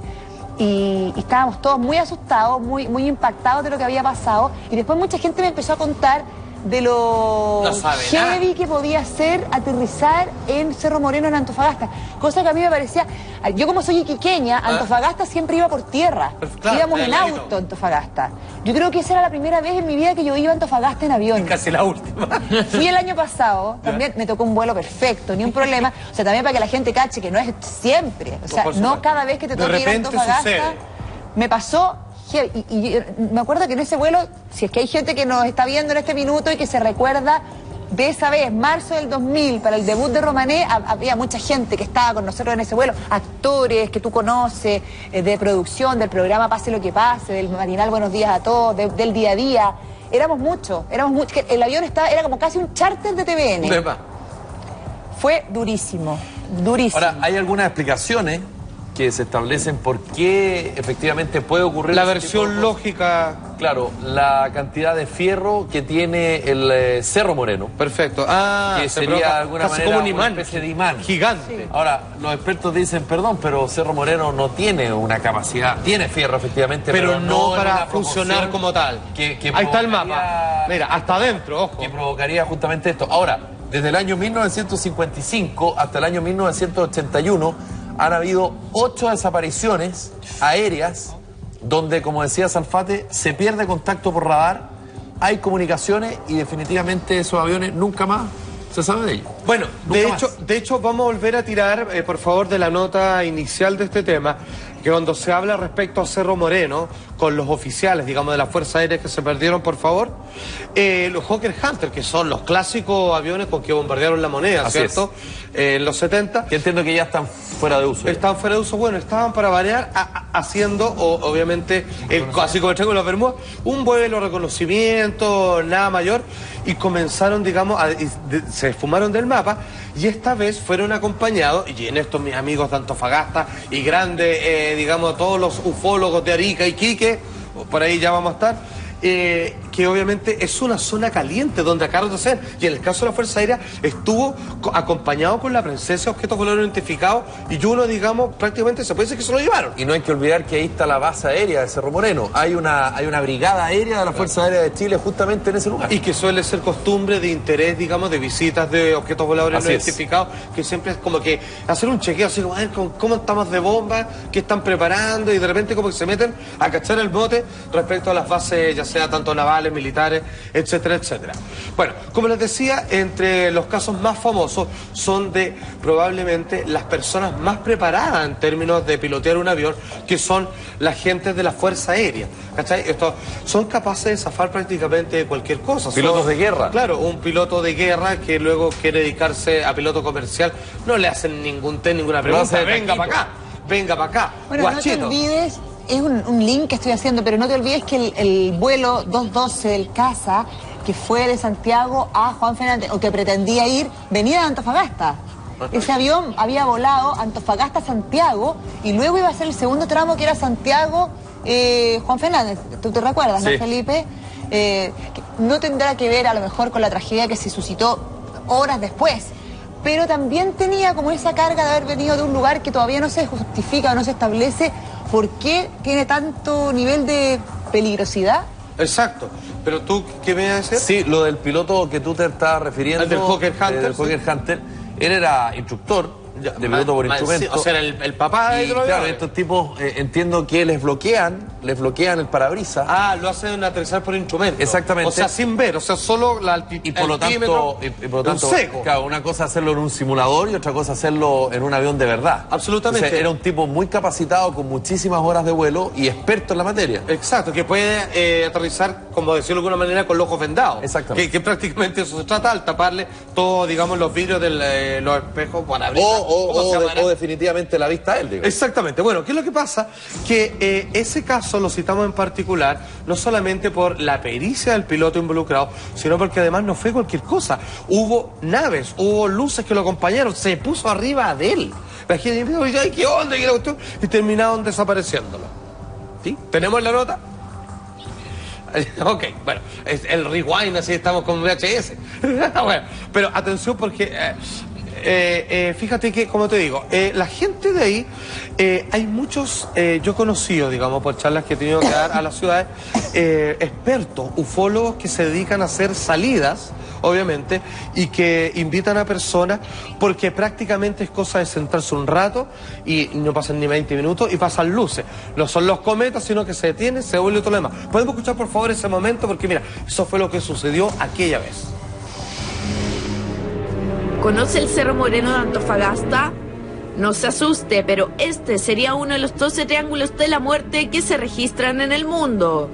Y estábamos todos muy asustados, muy impactados de lo que había pasado. Y después mucha gente me empezó a contar de lo heavy que podía ser aterrizar en Cerro Moreno, en Antofagasta. Cosa que a mí me parecía... Yo como soy iquiqueña, Antofagasta siempre iba por tierra. Claro, íbamos en auto a Antofagasta. Yo creo que esa era la primera vez en mi vida que yo iba a Antofagasta en avión. Casi la última. Fui el año pasado, también me tocó un vuelo perfecto, ni un problema. O sea, también para que la gente cache que no es siempre. O sea, no cada vez que te toca ir a Antofagasta. Me pasó... Y me acuerdo que en ese vuelo, si es que hay gente que nos está viendo en este minuto y que se recuerda de esa vez, marzo del 2000, para el debut de Romané, había mucha gente que estaba con nosotros en ese vuelo, actores que tú conoces, de producción, del programa Pase lo que pase, del matinal Buenos días a todos, del día a día. Éramos muchos. El avión era como casi un charter de TVN. Fue durísimo, durísimo. Ahora, ¿hay algunas explicaciones que se establecen por qué efectivamente puede ocurrir la versión lógica? Claro, la cantidad de fierro que tiene el Cerro Moreno. Perfecto. Que sería de alguna manera como un imán, una especie de imán gigante. Sí. Ahora, los expertos dicen, perdón, pero Cerro Moreno no tiene una capacidad, tiene fierro efectivamente, pero no para funcionar como tal. Ahí está el mapa. Mira, hasta adentro, ojo. Que provocaría justamente esto. Ahora, desde el año 1955 hasta el año 1981 han habido 8 desapariciones aéreas donde, como decía Salfate, se pierde contacto por radar, hay comunicaciones y definitivamente esos aviones nunca más se sabe de ellos. Bueno, de hecho vamos a volver a tirar, por favor, de la nota inicial de este tema, que cuando se habla respecto a Cerro Moreno, con los oficiales, digamos, de la Fuerza Aérea que se perdieron, por favor, los Hawker Hunter, que son los clásicos aviones con que bombardearon la moneda, así ¿cierto? En los 70. Que entiendo que ya están fuera de uso. Estaban fuera de uso, bueno, estaban para variar haciendo, obviamente, así como el Triángulo de las Bermudas, un vuelo, reconocimiento, nada mayor, y comenzaron, digamos, se esfumaron del mapa, y esta vez fueron acompañados, y en estos mis amigos de Antofagasta y grandes, digamos, todos los ufólogos de Arica y Quique, por ahí ya vamos a estar, que obviamente es una zona caliente donde acaban de hacer, y en el caso de la Fuerza Aérea estuvo acompañado con la presencia de objetos voladores identificados, y uno, digamos, prácticamente se puede decir que se lo llevaron. Y no hay que olvidar que ahí está la base aérea de Cerro Moreno, hay una brigada aérea de la Fuerza Aérea de Chile justamente en ese lugar. Y que suele ser costumbre de interés, digamos, de visitas de objetos voladores no identificados, que siempre es como que hacer un chequeo así como, a ver, ¿cómo estamos de bomba? ¿Qué están preparando? Y de repente como que se meten a cachar el bote respecto a las bases, ya sea tanto navales, militares, etcétera, etcétera. Bueno, como les decía, entre los casos más famosos son de probablemente las personas más preparadas en términos de pilotear un avión, que son las gentes de la Fuerza Aérea, ¿cachai? Estos son capaces de zafar prácticamente de cualquier cosa. Pilotos de guerra. Claro, un piloto de guerra que luego quiere dedicarse a piloto comercial, no le hacen ninguna pregunta, venga para acá, venga para acá. Bueno, guachito. No te olvides, es un link que estoy haciendo, pero no te olvides que el vuelo 212 del CASA, que fue de Santiago a Juan Fernández, o que pretendía ir, venía de Antofagasta. Ese avión había volado Antofagasta-Santiago y luego iba a ser el segundo tramo, que era Santiago-Juan Fernández. ¿Tú te recuerdas, no, Felipe? No tendrá que ver a lo mejor con la tragedia que se suscitó horas después, pero también tenía como esa carga de haber venido de un lugar que todavía no se justifica o no se establece por qué tiene tanto nivel de peligrosidad. Exacto. Pero tú, ¿qué me vas a decir? Sí, lo del piloto que tú te estás refiriendo. El del Hawker Hunter. El Hawker Hunter. Él era instructor de piloto por instrumento. O sea, el papá de claro, estos tipos entiendo que les bloquean el parabrisas. Ah, lo hacen aterrizar por instrumento. Exactamente. O sea, sin ver, o sea, solo la y por lo tanto, seco. Claro, una cosa hacerlo en un simulador y otra cosa hacerlo en un avión de verdad. Absolutamente. O sea, era un tipo muy capacitado, con muchísimas horas de vuelo y experto en la materia. Exacto, que puede aterrizar, como decirlo de alguna manera, con los ojos vendados. Exactamente. Que prácticamente eso se trata, al taparle todo, digamos, los vidrios de los espejos para abrir. O definitivamente la vista a él, digo. Exactamente. Bueno, ¿qué es lo que pasa? Que ese caso lo citamos en particular, no solamente por la pericia del piloto involucrado, sino porque además no fue cualquier cosa. Hubo naves, hubo luces que lo acompañaron, se puso arriba de él. La gente dice, ay, ¿qué onda? Y terminaron desapareciéndolo. ¿Sí? ¿Tenemos la nota? Ok, bueno, es el rewind, así estamos con VHS. Bueno, pero atención porque... fíjate que, como te digo, la gente de ahí, hay muchos, yo he conocido, digamos, por charlas que he tenido que dar a las ciudades, expertos, ufólogos que se dedican a hacer salidas, obviamente, y que invitan a personas porque prácticamente es cosa de sentarse un rato y no pasan ni 20 minutos y pasan luces. No son los cometas, sino que se detiene, se vuelve todo lo demás. ¿Podemos escuchar, por favor, ese momento? Porque, mira, eso fue lo que sucedió aquella vez. ¿Conoce el Cerro Moreno de Antofagasta? No se asuste, pero este sería uno de los 12 triángulos de la muerte que se registran en el mundo.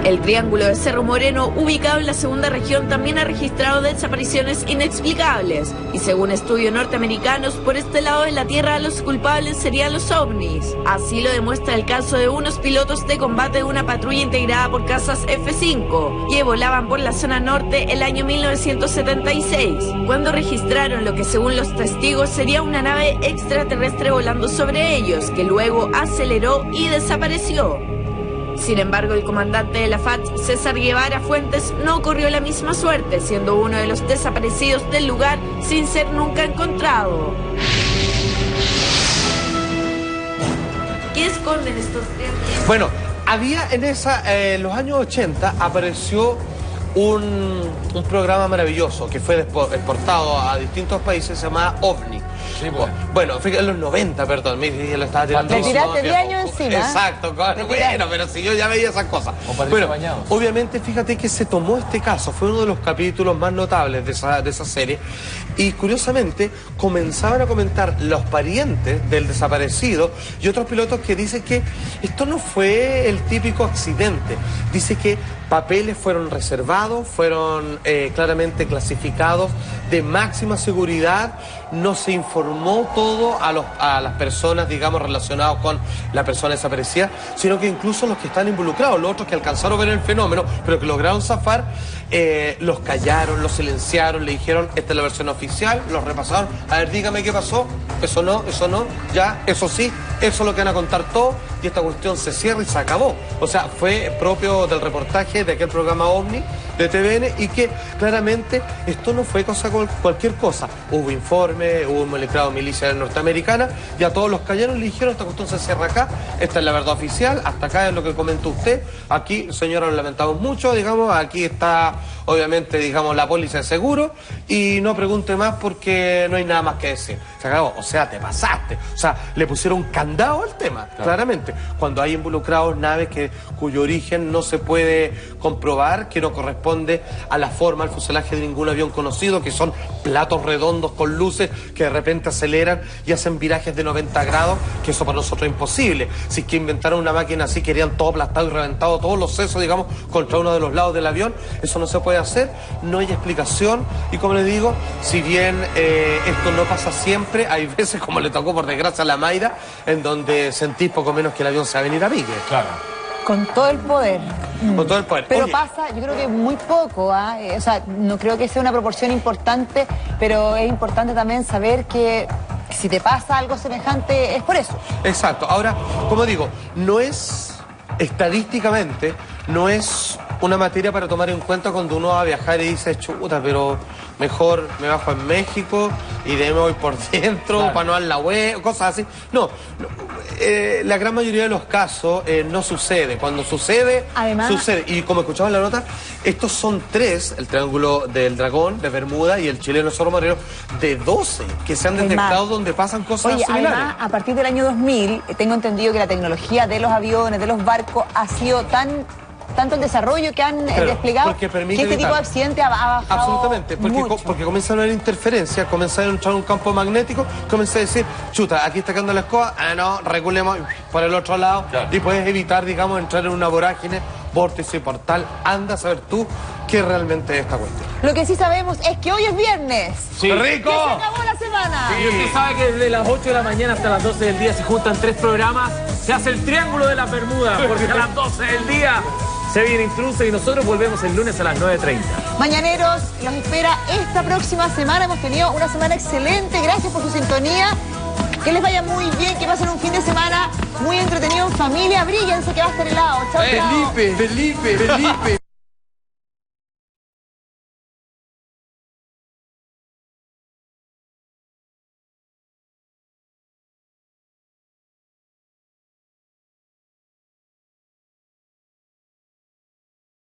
El Triángulo de Cerro Moreno, ubicado en la segunda región, también ha registrado desapariciones inexplicables. Y según estudios norteamericanos, por este lado de la Tierra los culpables serían los ovnis. Así lo demuestra el caso de unos pilotos de combate de una patrulla integrada por cazas F-5, que volaban por la zona norte el año 1976, cuando registraron lo que según los testigos sería una nave extraterrestre volando sobre ellos, que luego aceleró y desapareció. Sin embargo, el comandante de la FAT, César Guevara Fuentes, no corrió la misma suerte, siendo uno de los desaparecidos del lugar sin ser nunca encontrado. ¿Qué esconden estos triángulos? Bueno, había en los años 80 apareció un programa maravilloso que fue exportado a distintos países, se llamaba OVNI. Sí, bueno, en los 90, perdón, me lo estaba tirando. Le tiraste 10 años encima. Exacto, bueno, pero si yo ya veía esas cosas. Bueno, obviamente, fíjate que se tomó este caso, fue uno de los capítulos más notables de esa serie, y curiosamente comenzaban a comentar los parientes del desaparecido y otros pilotos que dicen que esto no fue el típico accidente. Dice que papeles fueron reservados, fueron claramente clasificados de máxima seguridad, no se informó todo a las personas, digamos, relacionadas con la persona desaparecida, sino que incluso los que están involucrados, los otros que alcanzaron a ver el fenómeno, pero que lograron zafar, los callaron, los silenciaron, le dijeron, esta es la versión oficial, los repasaron, a ver, dígame qué pasó, eso no, ya, eso sí, eso es lo que van a contar todo, y esta cuestión se cierra y se acabó. O sea, fue propio del reportaje de aquel programa OVNI de TVN, y que claramente esto no fue cualquier cosa. Hubo informe, hubo involucrado milicia norteamericana, y a todos los callaron y le dijeron, esta cuestión se cierra acá, esta es la verdad oficial, hasta acá es lo que comentó usted, aquí, señora, lo lamentamos mucho, digamos, aquí está, obviamente, digamos, la póliza de seguro, y no pregunte más porque no hay nada más que decir. Se acabó, o sea, te pasaste. O sea, le pusieron un candado al tema, claro. Claramente. Cuando hay involucrados naves cuyo origen no se puede comprobar, que no corresponde a la forma, al fuselaje de ningún avión conocido, que son platos redondos con luces que de repente aceleran y hacen virajes de 90 grados, que eso para nosotros es imposible. Si es que inventaron una máquina así, querían todo aplastado y reventado, todos los sesos, digamos, contra uno de los lados del avión, eso no se puede hacer, no hay explicación, y como les digo, si bien esto no pasa siempre, hay veces, como le tocó por desgracia a la Mayra, en donde sentís poco menos que el avión se va a venir a pique. Claro. Con todo el poder. Con todo el poder. Pero pasa, yo creo que muy poco, o sea, no creo que sea una proporción importante, pero es importante también saber que si te pasa algo semejante es por eso. Exacto. Ahora, como digo, no es, estadísticamente, no es una materia para tomar en cuenta cuando uno va a viajar y dice, chuta, pero mejor me bajo en México y de ahí me voy por dentro, claro, para no dar la web, cosas así. No, la gran mayoría de los casos no sucede. Cuando sucede, además, sucede. Y como escuchamos en la nota, estos son 3, el Triángulo del Dragón, de Bermuda, y el chileno Zorro Marino, de 12 que se han detectado donde pasan cosas similares. Además, a partir del año 2000, tengo entendido que la tecnología de los aviones, de los barcos, ha sido tanto el desarrollo que han desplegado, que este tipo de accidentes ha bajado. Absolutamente, porque comienza a haber interferencia, comienza a entrar un campo magnético, comienza a decir, chuta, aquí está quedando la escoba, no, regulemos por el otro lado, claro, y puedes evitar, digamos, entrar en una vorágine, vórtice, portal. Anda a saber tú qué realmente es esta cuestión. Lo que sí sabemos es que hoy es viernes. ¡Sí! ¡Rico! ¡Que se acabó la semana! Sí. Y usted sabe que desde las 8 de la mañana hasta las 12 del día se juntan 3 programas, se hace el Triángulo de las Bermudas, porque a las 12 del día se viene Intruso y nosotros volvemos el lunes a las 9:30. Mañaneros, los espera esta próxima semana. Hemos tenido una semana excelente. Gracias por su sintonía. Que les vaya muy bien, que pasen un fin de semana muy entretenido en familia. Bríllense que va a estar helado. Chao, chao. Felipe.